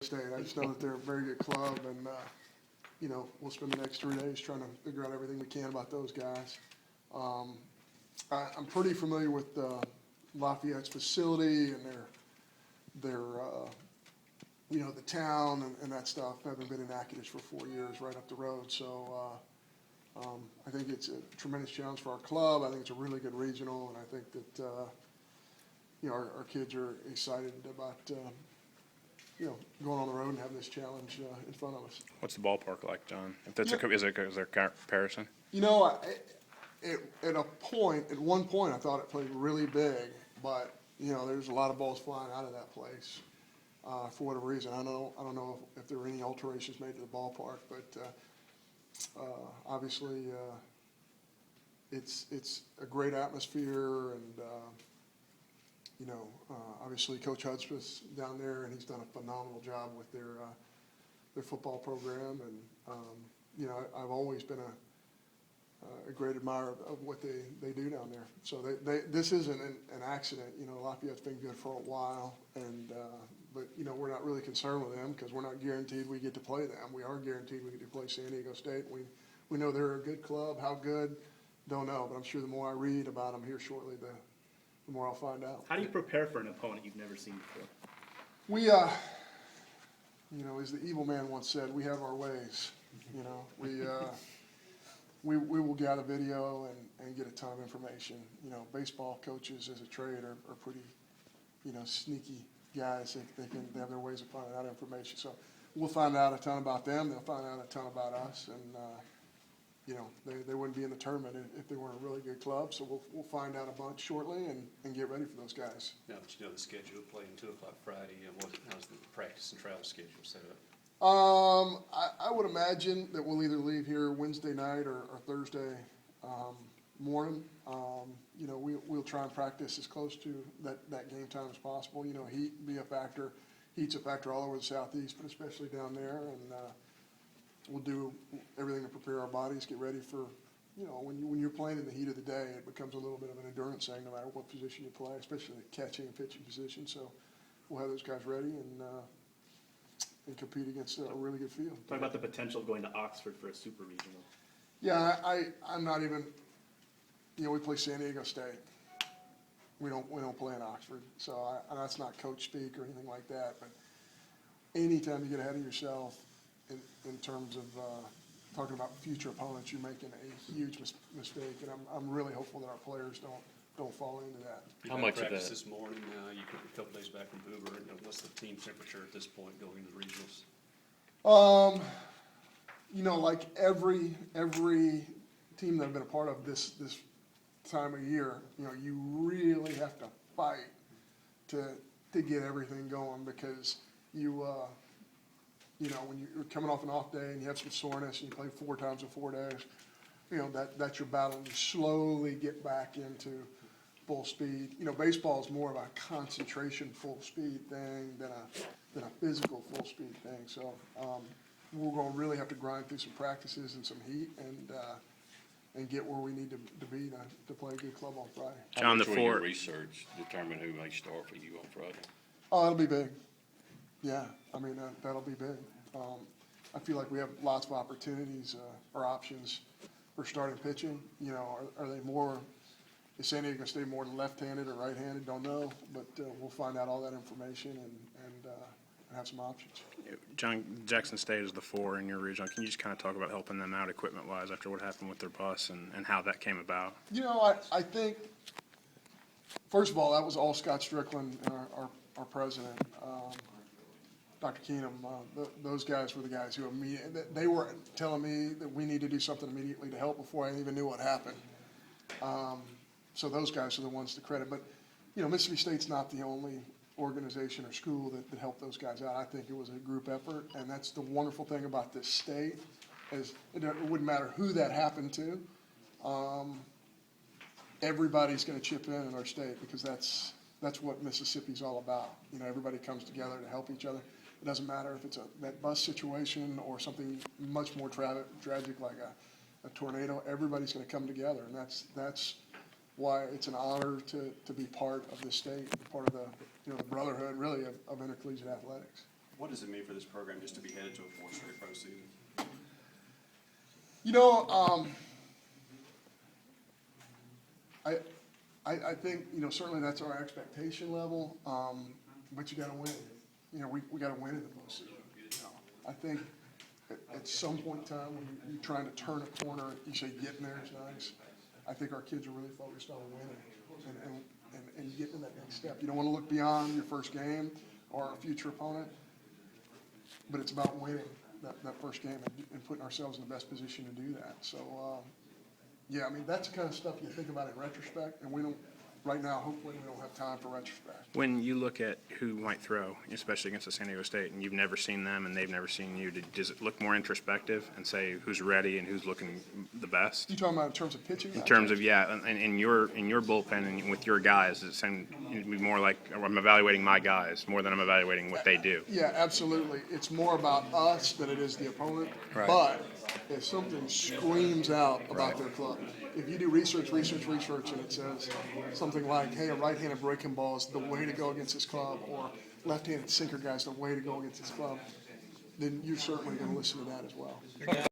State. I just know that they're a very good club, and we'll spend the next 3 days trying to figure out everything we can about those guys. I'm pretty familiar with Lafayette's facility and their the town and that stuff. Having been in Natchitoches for 4 years, right up the road, so I think it's a tremendous challenge for our club. I think it's a really good regional, and I think that our kids are excited about going on the road and having this challenge in front of us. What's the ballpark like, John? If that's is there comparison? At one point, I thought it played really big, but there's a lot of balls flying out of that place for whatever reason. I don't know if there were any alterations made to the ballpark, but obviously it's a great atmosphere, and obviously Coach Hudspeth's down there, and he's done a phenomenal job with their football program, and I've always been a great admirer of what they do down there. So this isn't an accident. Lafayette's been good for a while, and but we're not really concerned with them because we're not guaranteed we get to play them. We are guaranteed we get to play San Diego State. We know they're a good club. How good, don't know. But I'm sure the more I read about them here shortly, the more I'll find out. How do you prepare for an opponent you've never seen before? We, as the evil man once said, we have our ways. We will gather video and get a ton of information. Baseball coaches as a trade are pretty, sneaky guys. They have their ways of finding out information. So we'll find out a ton about them. They'll find out a ton about us, and they wouldn't be in the tournament if they weren't a really good club. So we'll find out a bunch shortly and get ready for those guys. Now that you know the schedule, playing 2 o'clock Friday, and how's the practice and travel schedule set up? I would imagine that we'll either leave here Wednesday night or Thursday morning. We'll try and practice as close to that game time as possible. Heat be a factor. Heat's a factor all over the Southeast, but especially down there. And we'll do everything to prepare our bodies, get ready for, when you're playing in the heat of the day, it becomes a little bit of an endurance thing no matter what position you play, especially the catching and pitching position. So we'll have those guys ready and compete against a really good field. Talk about the potential of going to Oxford for a super regional. Yeah, I'm not even. We play San Diego State. We don't play in Oxford, so that's not coach speak or anything like that. But anytime you get ahead of yourself in terms of talking about future opponents, you're making a huge mistake, and I'm really hopeful that our players don't fall into that. How much practice this morning? You come a couple days back from Hoover. And what's the team temperature at this point going into the regionals? Like every team that I've been a part of this time of year, you really have to fight to get everything going because when you're coming off an off day and you have some soreness and you play 4 times in 4 days, that's your battle. And you slowly get back into full speed. Baseball is more of a concentration full speed thing than a physical full speed thing. So we're going to really have to grind through some practices and some heat and get where we need to be to play a good club on Friday. John, How much will your research determine who may start for you on Friday? Oh, it'll be big. Yeah, that'll be big. I feel like we have lots of opportunities or options for starting pitching. Are they more? Is San Diego State more left-handed or right-handed? Don't know, but we'll find out all that information and have some options. John, Jackson State is the 4 in your region. Can you just kind of talk about helping them out equipment-wise after what happened with their bus and how that came about? I think, first of all, that was all Scott Strickland and our president, Dr. Keenum. Those guys were the guys who they were telling me that we need to do something immediately to help before I even knew what happened. So those guys are the ones to credit. But, Mississippi State's not the only organization or school that helped those guys out. I think it was a group effort, and that's the wonderful thing about this state is it wouldn't matter who that happened to. Everybody's going to chip in our state because that's what Mississippi's all about. Everybody comes together to help each other. It doesn't matter if it's that bus situation or something much more tragic like a tornado. Everybody's going to come together, and that's why it's an honor to be part of this state, part of the brotherhood really of intercollegiate athletics. What does it mean for this program just to be headed to a fourth straight pro season? You know, I think, you know, certainly that's our expectation level, but you gotta win. You know, we gotta win in the postseason. I think at some point in time, when you're trying to turn a corner, you say getting there is nice. I think our kids are really focused on winning and getting to that next step. You don't wanna look beyond your first game or a future opponent, but it's about winning that first game and putting ourselves in the best position to do that. So, yeah, I mean, that's the kind of stuff you think about in retrospect, and we don't, right now, hopefully, we don't have time for retrospect. When you look at who might throw, especially against the San Diego State, and you've never seen them and they've never seen you, does it look more introspective and say who's ready and who's looking the best? You talking about in terms of pitching? In terms of, yeah, and in your bullpen and with your guys, it'd be more like I'm evaluating my guys more than I'm evaluating what they do. Yeah, absolutely. It's more about us than it is the opponent. Right. But if something screams out about their club, if you do research, and it says something like, hey, a right-handed breaking ball is the way to go against this club, or left-handed sinker guy's the way to go against this club, then you're certainly going to listen to that as well.